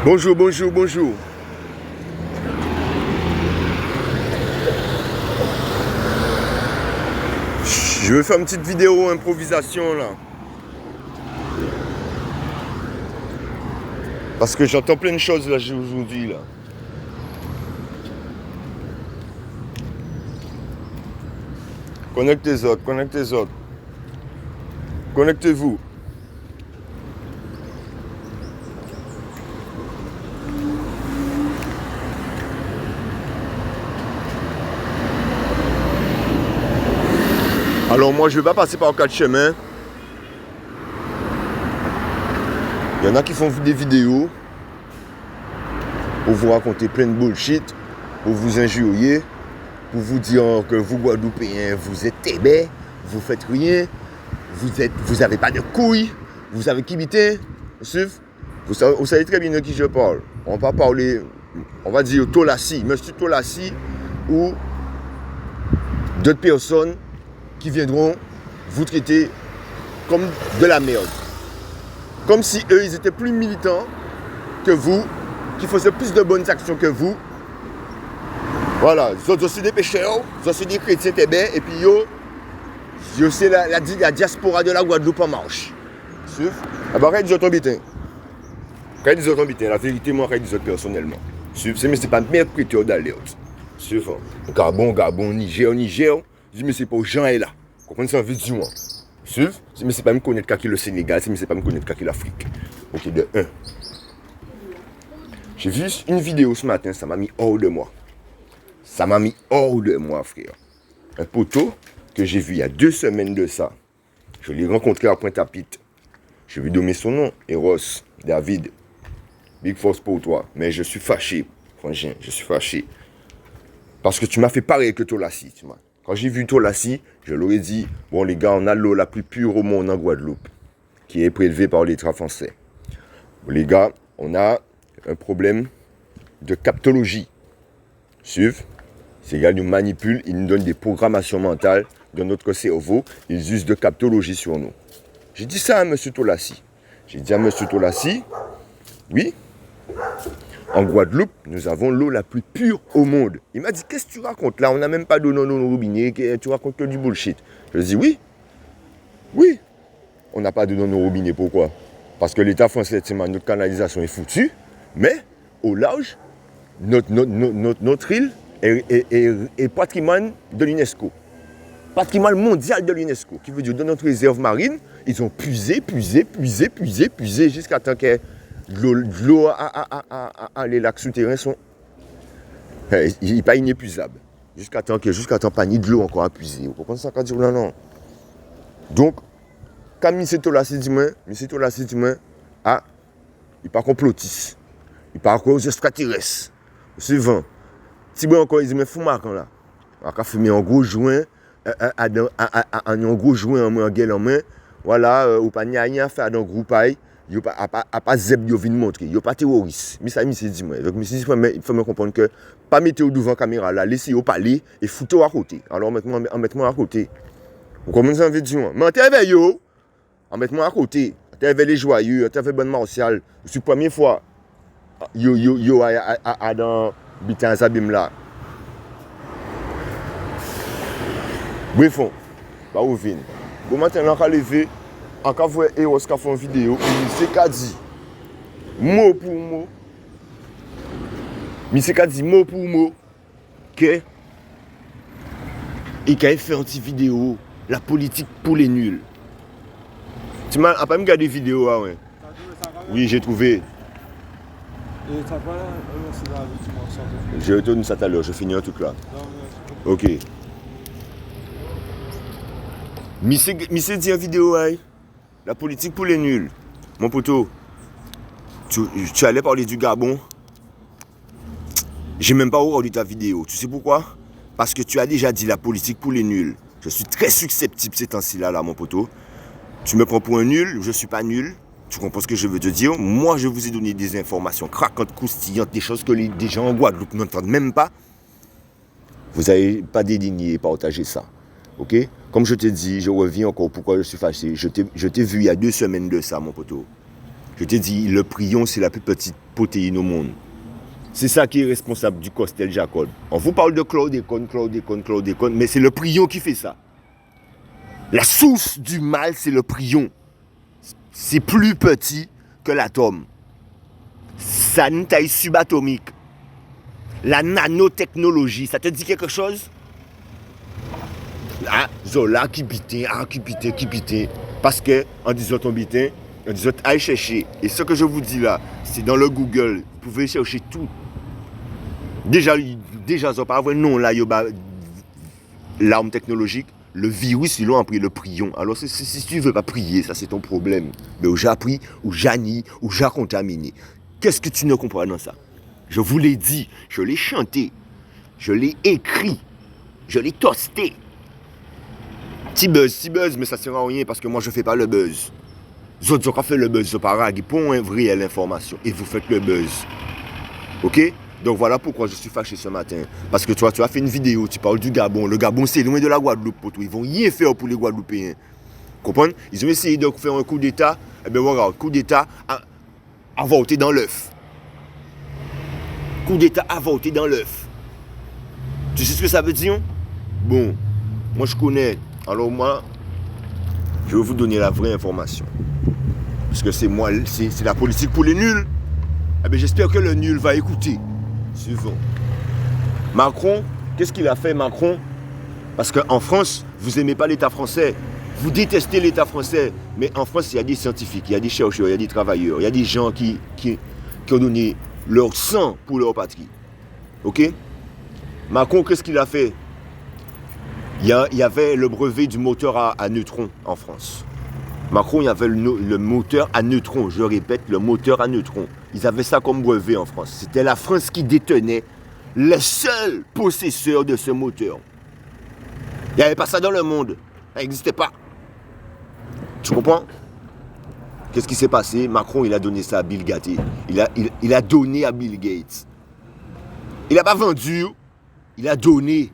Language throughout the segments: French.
Bonjour, bonjour, bonjour. Je vais faire une petite vidéo improvisation là. Parce que j'entends plein de choses là aujourd'hui là. Connectez les autres, connectez les autres. Connectez-vous. Alors moi je vais pas passer par quatre chemins. Il y en a qui font des vidéos pour vous raconter plein de bullshit, pour vous injurier, pour vous dire que vous Guadeloupéens, vous êtes tébé, vous faites rien, vous avez pas de couilles, vous avez quitté. Vous savez très bien de qui je parle. On va parler, on va dire Tolassi, monsieur Tolassi ou d'autres personnes qui viendront vous traiter comme de la merde. Comme si eux, ils étaient plus militants que vous, qui faisaient plus de bonnes actions que vous. Voilà, ils sont des pécheurs, ils sont des chrétiens tébés, et puis yo c'est la diaspora de la Guadeloupe en marche. Ah bah, ils ont tombé. Ils ont tombé, la vérité, moi, ils ont personnellement. Mais c'est pas mercredi d'alerte. Gabon, Niger. Je dis, mais c'est pas aux gens là. Vous comprenez ça en vidéo? Mais c'est pas me connaître qui le Sénégal, mais c'est pas me connaître qui l'Afrique. Ok, de 1. J'ai vu une vidéo ce matin, ça m'a mis hors de moi. Ça m'a mis hors de moi, frère. Un poteau que j'ai vu il y a 2 semaines de ça. Je l'ai rencontré à Pointe-à-Pitre. Je lui ai donné son nom, Eros, David. Big force pour toi. Mais je suis fâché, frangin, je suis fâché. Parce que tu m'as fait pareil que Tolassi, tu vois. Quand j'ai vu Tolassi, je leur ai dit, bon les gars, on a l'eau la plus pure au monde en Guadeloupe, qui est prélevée par l'État français. Les gars, on a un problème de captologie. Suivez? Ces gars nous manipulent, ils nous donnent des programmations mentales dans notre cerveau, ils usent de captologie sur nous. J'ai dit ça à M. Tolassi. J'ai dit à M. Tolassi, oui, en Guadeloupe, nous avons l'eau la plus pure au monde. Il m'a dit, qu'est-ce que tu racontes là? On n'a même pas d'eau dans nos robinets, tu racontes que du bullshit. Je lui ai dit, oui, on n'a pas d'eau dans nos robinets, pourquoi? Parce que l'État français, notre canalisation est foutue, mais au large, notre île est patrimoine de l'UNESCO. Patrimoine mondial de l'UNESCO, qui veut dire de notre réserve marine, ils ont puisé jusqu'à temps que l'eau les lacs souterrains sont pas inépuisables. Jusqu'à temps pas ni de l'eau encore à puiser. Vous comprenez ça quand dire non. Donc, quand M. Tolassi dit moi, ah, il pas complotiste. Il pas encore aux extraterrestres. Suivant. Si bon encore, il dit mais fou marquant là. On a fumé un gros joint, un gros joint en gueule en main. Voilà, ou pas rien à faire dans le groupe aïe. Il n'y a pas zeb qui vient montrer, il n'y a pas terroriste. Mais ça, il dit moi. Donc, il faut me comprendre que pas mettre devant la caméra là, laisser parler et foutre à côté. Alors, mettez-moi à côté. Vous comprenez ça en vidéo? Mais t'es yo, mettez-moi à côté. T'es les joyeux, t'es bonne martial. C'est la première fois yo dans Bitan Zabim là. Bref, bah où vient. Bon matin, on a levé. En cas où Eros a fait une vidéo, il s'est dit mot pour mot, mot pour mot, que il a fait une petite vidéo, la politique pour les nuls. Tu m'as pas même regardé vidéo, ah ouais. Oui, j'ai trouvé. Et ça va là, je retourne ça tout à l'heure, je finis un truc là. Ok. Mais c'est dit en vidéo, hein. La politique pour les nuls. Mon poteau, tu allais parler du Gabon. J'ai même pas regardé ta vidéo. Tu sais pourquoi? Parce que tu as déjà dit la politique pour les nuls. Je suis très susceptible ces temps-ci là, mon poteau. Tu me prends pour un nul, je suis pas nul. Tu comprends ce que je veux te dire? Moi, je vous ai donné des informations craquantes, croustillantes, des choses que les gens en Guadeloupe n'entendent même pas. Vous n'avez pas déligné et partagé ça. Ok? Comme je te dis, je reviens encore pourquoi je suis fâché. Je t'ai vu il y a 2 semaines de ça, mon poteau. Je t'ai dit, le prion, c'est la plus petite protéine au monde. C'est ça qui est responsable du Costel Jacob. On vous parle de chlordécone, mais c'est le prion qui fait ça. La source du mal, c'est le prion. C'est plus petit que l'atome. Ça a une taille subatomique. La nanotechnologie, ça te dit quelque chose? Ah, Zola qui bitait. Parce que, en disant ton bitin, en disant allez chercher. Et ce que je vous dis là, c'est dans le Google. Vous pouvez chercher tout. Déjà, ça pas vrai non là, il y a l'arme technologique. Le virus, ils l'ont appris, le prion. Alors, si tu ne veux pas prier, ça c'est ton problème. Mais où j'ai appris, où j'ai nié, où j'ai contaminé. Qu'est-ce que tu ne comprends dans ça? Je vous l'ai dit, je l'ai chanté, je l'ai écrit, je l'ai toasté. Petit buzz, mais ça ne sert à rien parce que moi je ne fais pas le buzz. Les autres ont fait le buzz, ce parag, pour une vraie information. Et vous faites le buzz. Ok? Donc voilà pourquoi je suis fâché ce matin. Parce que toi, tu as fait une vidéo, tu parles du Gabon. Le Gabon, c'est loin de la Guadeloupe. Ils vont rien faire pour les Guadeloupéens. Comprenez? Ils ont essayé de faire un coup d'État. Eh bien voilà, coup d'État avorté dans l'œuf. Coup d'État avorté dans l'œuf. Tu sais ce que ça veut dire? Bon, moi je connais. Alors moi, je vais vous donner la vraie information. Parce que c'est moi, c'est la politique pour les nuls. Eh bien j'espère que le nul va écouter. Suivant. Macron, qu'est-ce qu'il a fait Macron? Parce qu'en France, vous n'aimez pas l'État français. Vous détestez l'État français. Mais en France, il y a des scientifiques, il y a des chercheurs, il y a des travailleurs, il y a des gens qui ont donné leur sang pour leur patrie. Ok? Macron, qu'est-ce qu'il a fait? Il y avait le brevet du moteur à neutrons en France. Macron, il y avait le moteur à neutrons. Je répète, le moteur à neutrons. Ils avaient ça comme brevet en France. C'était la France qui détenait le seul possesseur de ce moteur. Il n'y avait pas ça dans le monde. Ça n'existait pas. Tu comprends? Qu'est-ce qui s'est passé? Macron, il a donné ça à Bill Gates. Il a donné à Bill Gates. Il n'a pas vendu. Il a donné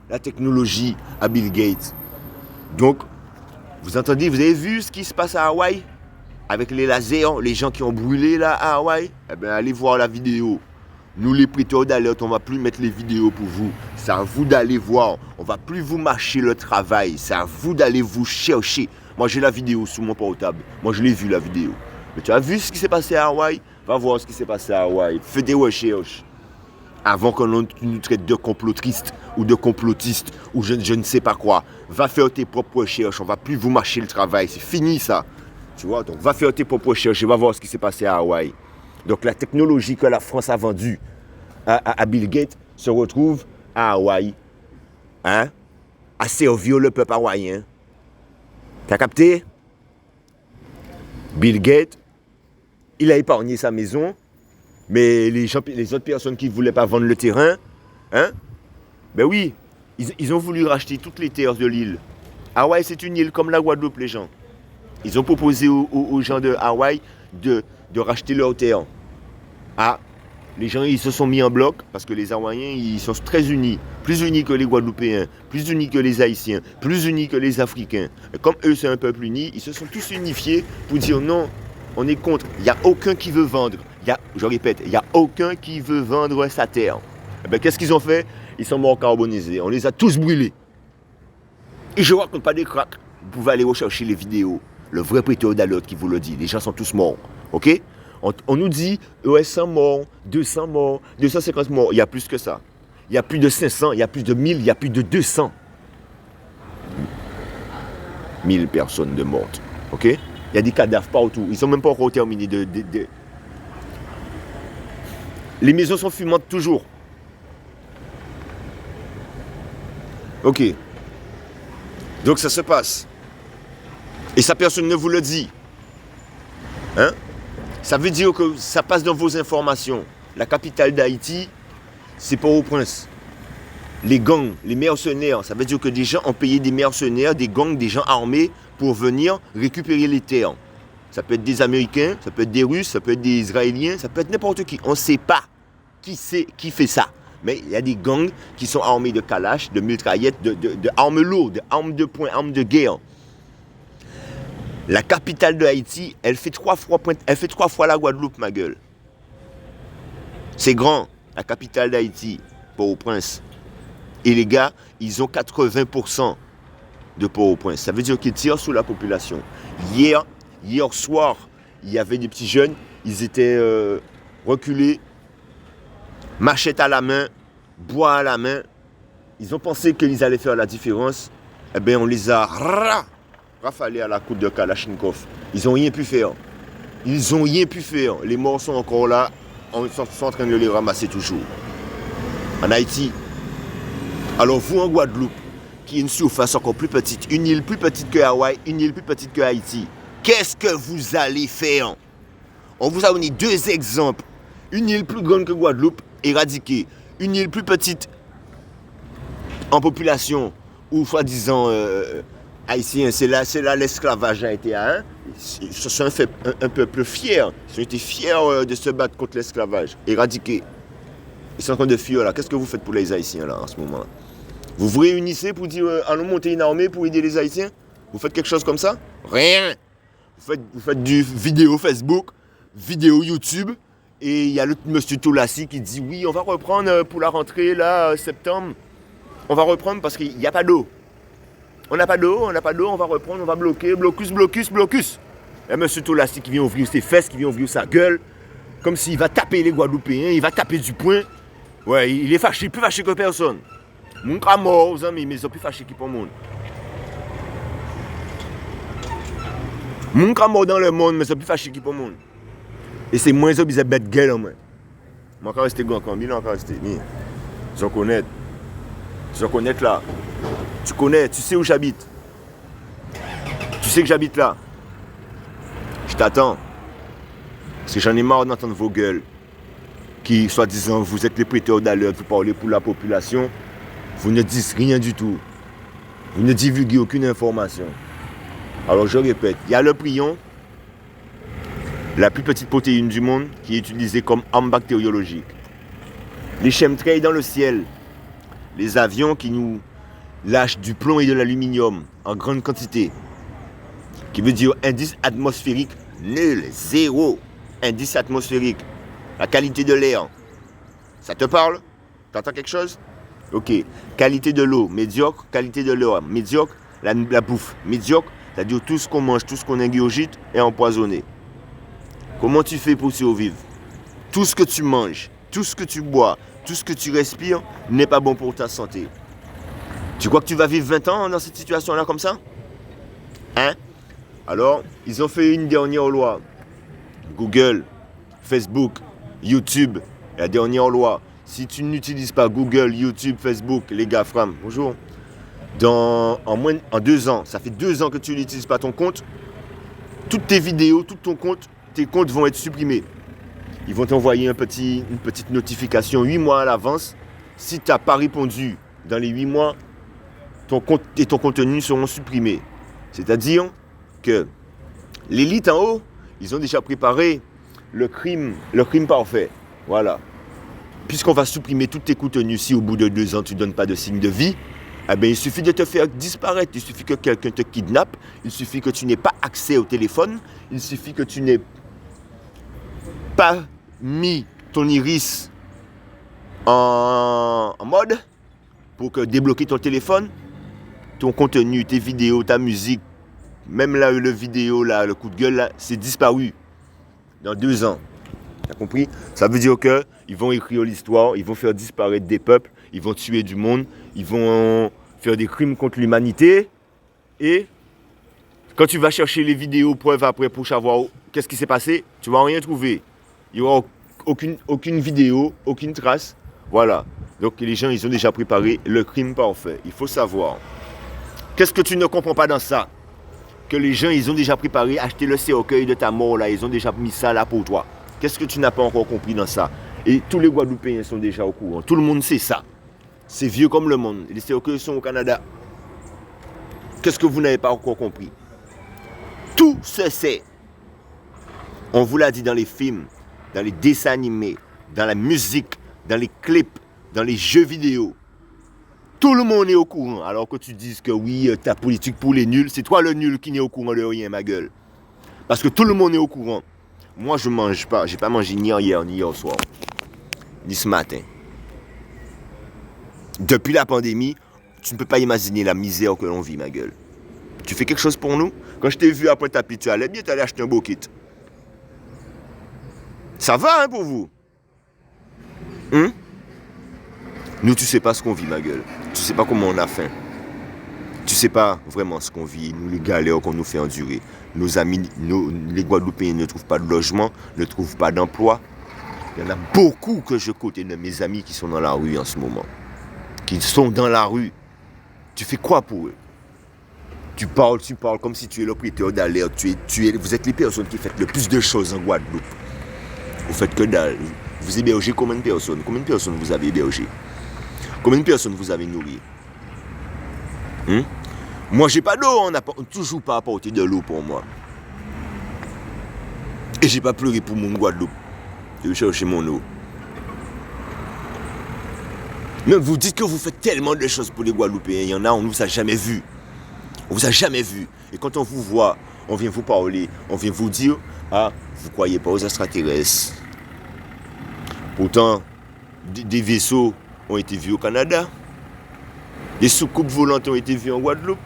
la technologie à Bill Gates. Donc, vous entendez, vous avez vu ce qui se passe à Hawaï? Avec les lasers, les gens qui ont brûlé là à Hawaï? Eh bien, allez voir la vidéo. Nous, les prêteurs d'alerte, on ne va plus mettre les vidéos pour vous. C'est à vous d'aller voir. On ne va plus vous marcher le travail. C'est à vous d'aller vous chercher. Moi, j'ai la vidéo sur mon portable. Moi, je l'ai vu, la vidéo. Mais tu as vu ce qui s'est passé à Hawaï? Va voir ce qui s'est passé à Hawaï. Fais des recherches. Avant qu'on nous traite de complotristes ou de complotistes ou je ne sais pas quoi. Va faire tes propres recherches. On ne va plus vous marcher le travail. C'est fini, ça. Tu vois? Donc, va faire tes propres recherches et va voir ce qui s'est passé à Hawaï. Donc, la technologie que la France a vendue à Bill Gates se retrouve à Hawaï. Hein? À servir le peuple hawaïen. T'as capté? Bill Gates, il a épargné sa maison, mais les autres personnes qui ne voulaient pas vendre le terrain, hein? Ben oui, ils ont voulu racheter toutes les terres de l'île. Hawaï, c'est une île comme la Guadeloupe, les gens. Ils ont proposé aux gens de Hawaï de racheter leurs terres. Ah, les gens, ils se sont mis en bloc parce que les Hawaïens, ils sont très unis. Plus unis que les Guadeloupéens, plus unis que les Haïtiens, plus unis que les Africains. Et comme eux, c'est un peuple uni, ils se sont tous unifiés pour dire non, on est contre. Il n'y a aucun qui veut vendre. Je répète, il n'y a aucun qui veut vendre sa terre. Eh bien, qu'est-ce qu'ils ont fait? Ils sont morts carbonisés. On les a tous brûlés. Et je raconte pas des cracks. Vous pouvez aller rechercher les vidéos. Le vrai prêteur d'alerte qui vous le dit. Les gens sont tous morts. Ok? On nous dit 100 morts, 200 morts, 250 morts. Il y a plus que ça. Il y a plus de 500, il y a plus de 1000, il y a plus de 200. 1000 personnes de mortes. Ok? Il y a des cadavres partout. Ils sont même pas encore terminés de... Les maisons sont fumantes toujours. Ok. Donc ça se passe. Et ça, personne ne vous le dit. Hein? Ça veut dire que ça passe dans vos informations. La capitale d'Haïti, c'est Port-au-Prince. Les gangs, les mercenaires, ça veut dire que des gens ont payé des mercenaires, des gangs, des gens armés pour venir récupérer les terres. Ça peut être des Américains, ça peut être des Russes, ça peut être des Israéliens, ça peut être n'importe qui. On ne sait pas qui fait ça. Mais il y a des gangs qui sont armés de kalash, de mitraillettes, de armes lourdes, de armes de poing, armes de guerre. La capitale de Haïti, elle fait 3 fois la Guadeloupe, ma gueule. C'est grand, la capitale d'Haïti, Port-au-Prince. Et les gars, ils ont 80% de Port-au-Prince. Ça veut dire qu'ils tirent sur la population. Hier soir, il y avait des petits jeunes, ils étaient reculés, machette à la main, bois à la main. Ils ont pensé qu'ils allaient faire la différence. Eh bien, on les a rafalés à la coupe de Kalachnikov. Ils n'ont rien pu faire. Ils n'ont rien pu faire. Les morts sont encore là. Ils sont en train de les ramasser toujours. En Haïti. Alors vous, en Guadeloupe, qui est une surface encore plus petite, une île plus petite que Hawaï, une île plus petite que Haïti, qu'est-ce que vous allez faire? On vous a donné 2 exemples. Une île plus grande que Guadeloupe, éradiquée. Une île plus petite en population, ou soi-disant haïtien, c'est là l'esclavage a été à un. Ce sont un peuple fier. Ils ont été fiers de se battre contre l'esclavage, éradiqué. Ils sont en train de fuir là. Qu'est-ce que vous faites pour les Haïtiens là en ce moment? Vous vous réunissez pour dire allons monter une armée pour aider les Haïtiens? Vous faites quelque chose comme ça? Rien. Vous faites du vidéo Facebook, vidéo YouTube, et il y a le monsieur Toulassi qui dit oui, on va reprendre pour la rentrée là, septembre. On va reprendre parce qu'il n'y a pas d'eau. On n'a pas d'eau, on va reprendre, on va bloquer, blocus. Et monsieur Toulassi qui vient ouvrir ses fesses, qui vient ouvrir sa gueule, comme s'il va taper les Guadeloupéens, il va taper du poing. Ouais, il est fâché, plus fâché que personne. Mon cas mort, aux amis, mais ils sont plus fâchés pour le monde. Mon cas mort dans le monde, mais ils sont plus fâchés pour le monde. Et c'est moins obligé de bête gueule en moi. Je vais rester grand comme il encore rester. Je connais. Je connais là. Tu connais, tu sais où j'habite. Tu sais que j'habite là. Je t'attends. Parce que j'en ai marre d'entendre vos gueules. Qui, soi-disant, vous êtes les prêteurs d'alerte, vous parlez pour la population. Vous ne dites rien du tout. Vous ne divulguez aucune information. Alors je répète, il y a le prion, la plus petite protéine du monde, qui est utilisée comme arme bactériologique. Les chemtrails dans le ciel, les avions qui nous lâchent du plomb et de l'aluminium en grande quantité, qui veut dire indice atmosphérique nul, 0. Indice atmosphérique, la qualité de l'air. Ça te parle? T'entends quelque chose? Ok. Qualité de l'eau, médiocre. Qualité de l'air, médiocre. La bouffe, médiocre. C'est-à-dire tout ce qu'on mange, tout ce qu'on ingurgite est empoisonné. Comment tu fais pour survivre? Tout ce que tu manges, tout ce que tu bois, tout ce que tu respires n'est pas bon pour ta santé. Tu crois que tu vas vivre 20 ans dans cette situation-là comme ça? Hein? Alors, ils ont fait une dernière loi. Google, Facebook, YouTube, la dernière loi. Si tu n'utilises pas Google, YouTube, Facebook, les gars, fram, bonjour. En 2 ans, ça fait 2 ans que tu n'utilises pas ton compte, toutes tes vidéos, tout ton compte, tes comptes vont être supprimés. Ils vont t'envoyer une petite notification 8 mois à l'avance. Si tu n'as pas répondu dans les 8 mois, ton compte et ton contenu seront supprimés. C'est-à-dire que l'élite en haut, ils ont déjà préparé le crime parfait. Voilà. Puisqu'on va supprimer tous tes contenus si au bout de 2 ans tu ne donnes pas de signe de vie, eh bien, il suffit de te faire disparaître. Il suffit que quelqu'un te kidnappe. Il suffit que tu n'aies pas accès au téléphone. Il suffit que tu n'aies pas mis ton iris en mode pour débloquer ton téléphone, ton contenu, tes vidéos, ta musique, même là, le vidéo, là, le coup de gueule, là, c'est disparu dans 2 ans. T'as compris? Ça veut dire qu'ils vont écrire l'histoire, ils vont faire disparaître des peuples, ils vont tuer du monde, ils vont faire des crimes contre l'humanité. Et quand tu vas chercher les vidéos, preuves après pour savoir qu'est-ce qui s'est passé, tu ne vas rien trouver. Il n'y aura aucune vidéo, aucune trace. Voilà. Donc les gens, ils ont déjà préparé le crime parfait. Il faut savoir. Qu'est-ce que tu ne comprends pas dans ça? Que les gens, ils ont déjà préparé, acheté le cercueil de ta mort là, ils ont déjà mis ça là pour toi. Qu'est-ce que tu n'as pas encore compris dans ça? Et tous les Guadeloupéens sont déjà au courant. Tout le monde sait ça. C'est vieux comme le monde. Les cercueils sont au Canada. Qu'est-ce que vous n'avez pas encore compris? Tout se sait. On vous l'a dit dans les films, dans les dessins animés, dans la musique, dans les clips, dans les jeux vidéo. Tout le monde est au courant. Alors que tu dises que oui, ta politique pour les nuls, c'est toi le nul qui n'est au courant de rien, ma gueule. Parce que tout le monde est au courant. Moi, je mange pas. J'ai pas mangé ni hier, ni hier soir. Ni ce matin. Depuis la pandémie, tu ne peux pas imaginer la misère que l'on vit, ma gueule. Tu fais quelque chose pour nous? Quand je t'ai vu après ta pizza, tu allais bien t'aller acheter un beau kit. Ça va, hein, pour vous? Nous, tu sais pas ce qu'on vit, ma gueule. Tu sais pas comment on a faim. Tu sais pas vraiment ce qu'on vit, nous, les galères qu'on nous fait endurer. Nos amis, les Guadeloupéens ne trouvent pas de logement, ne trouvent pas d'emploi. Il y en a beaucoup que je côtoie de mes amis qui sont dans la rue en ce moment. Qui sont dans la rue. Tu fais quoi pour eux? Tu parles comme si tu es le prêteur d'alerte. Vous êtes les personnes qui faites le plus de choses en Guadeloupe. Vous faites que dalle. Vous hébergez combien de personnes? Combien de personnes vous avez hébergé? Combien de personnes vous avez nourri? Moi, j'ai pas d'eau. On n'a toujours pas apporté de l'eau pour moi. Et j'ai pas pleuré pour mon Guadeloupe. Je vais chercher mon eau. Mais vous dites que vous faites tellement de choses pour les Guadeloupéens. Il y en a, on ne vous a jamais vu. On vous a jamais vu. Et quand on vous voit, on vient vous parler, on vient vous dire, ah, vous croyez pas aux extraterrestres. Pourtant, des vaisseaux ont été vus au Canada. Des soucoupes volantes ont été vues en Guadeloupe.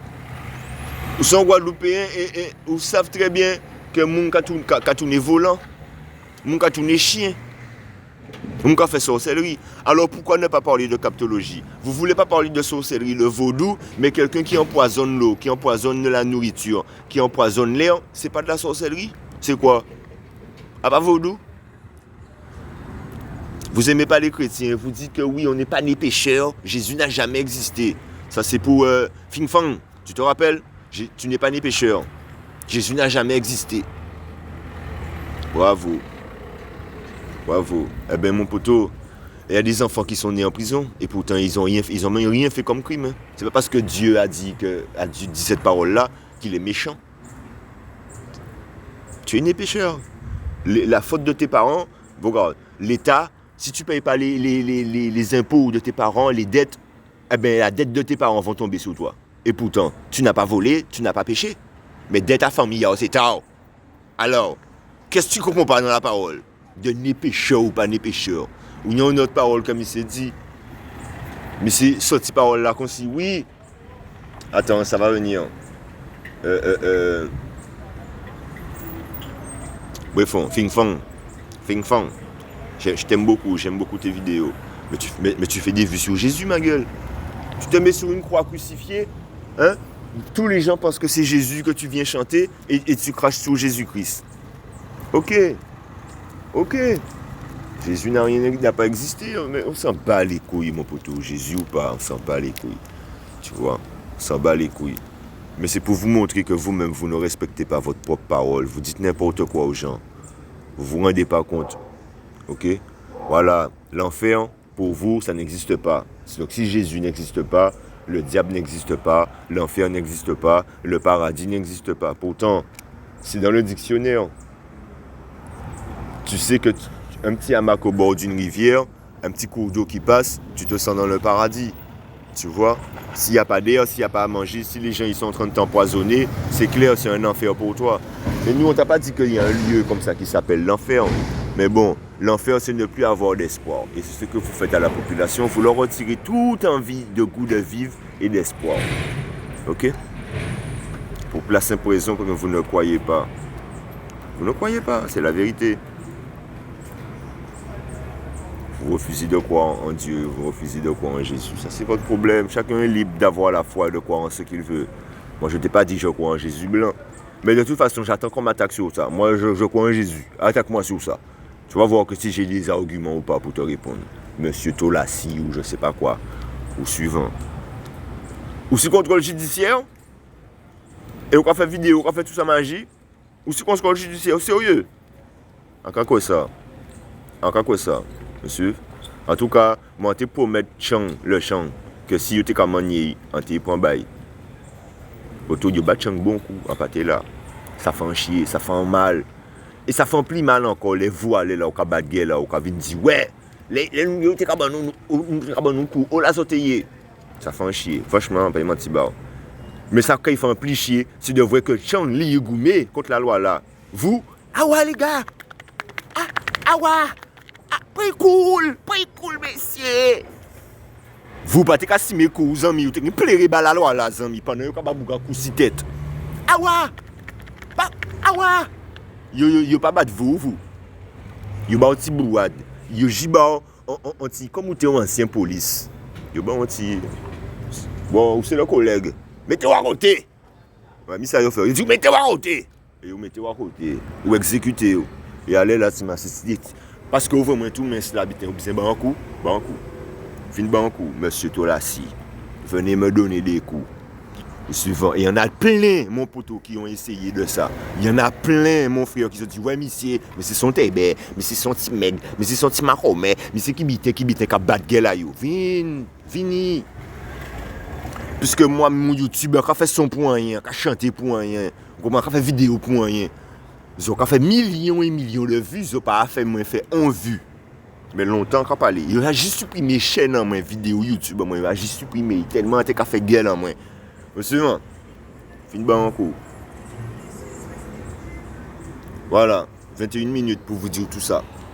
Vous sont Guadeloupéens et vous savez très bien que mon est volant, mon est chien, mon fait sorcellerie. Alors pourquoi ne pas parler de captologie? Vous voulez pas parler de sorcellerie, le vaudou, mais quelqu'un qui empoisonne l'eau, qui empoisonne la nourriture, qui empoisonne l'air, c'est pas de la sorcellerie? C'est quoi? Ah pas vaudou? Vous aimez pas les chrétiens, vous dites que oui, on n'est pas des pécheurs, Jésus n'a jamais existé. Ça c'est pour Fing Fang, tu te rappelles? Tu n'es pas né pécheur. Jésus n'a jamais existé. Bravo. Bravo. Eh bien, mon poteau, il y a des enfants qui sont nés en prison et pourtant ils ont rien fait comme crime. Hein. C'est pas parce que Dieu a dit cette parole-là qu'il est méchant. Tu es né pécheur. La faute de tes parents, regarde, l'État, si tu ne payes pas les impôts de tes parents, les dettes, eh bien, la dette de tes parents vont tomber sur toi. Et pourtant, tu n'as pas volé, tu n'as pas péché. Mais dès ta famille, c'est tard. Alors, qu'est-ce que tu ne comprends pas dans la parole? De né pécheur ou pas né pécheur. Ou il y a une autre parole comme il s'est dit. Mais c'est cette parole-là qu'on dit, oui. Attends, ça va venir. Bref, Fing Fang. Je t'aime beaucoup, j'aime beaucoup tes vidéos. Mais tu fais des vues sur Jésus, ma gueule. Tu te mets sur une croix crucifiée. Hein? Tous les gens pensent que c'est Jésus que tu viens chanter et tu craches sur Jésus-Christ. Ok. Jésus n'a pas existé, mais on s'en bat les couilles, mon poteau. Jésus ou pas, on s'en bat les couilles. Tu vois, on s'en bat les couilles. Mais c'est pour vous montrer que vous-même, vous ne respectez pas votre propre parole. Vous dites n'importe quoi aux gens. Vous vous rendez pas compte. Ok? Voilà, l'enfer, pour vous, ça n'existe pas. Donc si Jésus n'existe pas, le diable n'existe pas, l'enfer n'existe pas, le paradis n'existe pas. Pourtant, c'est dans le dictionnaire. Tu sais que un petit hamac au bord d'une rivière, un petit cours d'eau qui passe, tu te sens dans le paradis. Tu vois? S'il n'y a pas d'air, s'il n'y a pas à manger, si les gens ils sont en train de t'empoisonner, c'est clair, c'est un enfer pour toi. Mais nous, on t'a pas dit qu'il y a un lieu comme ça qui s'appelle l'enfer. Mais bon, l'enfer, c'est ne plus avoir d'espoir. Et c'est ce que vous faites à la population. Vous leur retirez toute envie de goût de vivre et d'espoir. Ok? Pour la simple raison que vous ne croyez pas. Vous ne croyez pas, c'est la vérité. Vous refusez de croire en Dieu, vous refusez de croire en Jésus. Ça, c'est votre problème. Chacun est libre d'avoir la foi et de croire en ce qu'il veut. Moi, je ne t'ai pas dit que je crois en Jésus blanc. Mais de toute façon, j'attends qu'on m'attaque sur ça. Moi, je crois en Jésus. Attaque-moi sur ça. Tu vas voir que si j'ai des arguments ou pas pour te répondre. Monsieur Tolassi ou je ne sais pas quoi. Ou suivant. Ou si contrôle judiciaire. Et on a fait vidéo, on a fait tout ça magie. Ou si contrôle judiciaire, sérieux. Encore quoi ça? Encore quoi ça? Monsieur? En tout cas, moi, je promets le champ. Que si vous êtes manié, on te prend bail. Autour du bat chang bon coup, en pâté là. Ça fait un chier, ça fait un mal. Et ça fait plus mal encore, les voix là, au cas là, au cas dire, ouais, les nous, nous coup, on l'a sauté. Ça fait un chier. Franchement, pas menti bah. Mais ça, quand il fait un pli chier, c'est de voir que Chan Li Goumé contre la loi là. Vous, ah ouais les gars, ah ouais, pas cool, messieurs. Vous partez qu'à si mes coups, amis, vous avez pleuré la loi là, amis, pendant que vous avez un coup de tête. Ah ouais, yo pas battre vous. Yo ba un petit brouade. Yo jiba un petit, comme vous êtes un ancien police. Yo ba un petit, bon, c'est le collègue. Mettez-vous à côté. Ouais, mais ça, il dit mettez-vous à côté. Et vous mettez-vous à côté. Vous exécutez. Et allez là, c'est ma société. Parce que vous vraiment tout, mais c'est l'habitant. Vous avez un coup. Fin de coup, monsieur Tolassi. Venez me donner des coups. Suivant. Et il y en a plein, mon poteau, qui ont essayé de ça. Il y en a plein, mon frère, qui se dit ouais, monsieur, mais c'est son tébé, mais c'est son petit meg, mais c'est son petit maromé, mais c'est qui bite, qui battre gueule à yo. Vini. Puisque moi, mon youtubeur, qui fait son pour rien, qui a chanté pour rien, qui a fait vidéo pour rien, ils ont fait millions et millions de vues, ils n'ont pas fait moins fait 1 vue. Mais longtemps qu'on parle, il a juste supprimé chaîne en moins, vidéo YouTube en moins, il a juste supprimé, tellement il a fait gueule en moins. Monsieur, fin de en cours. Voilà, 21 minutes pour vous dire tout ça.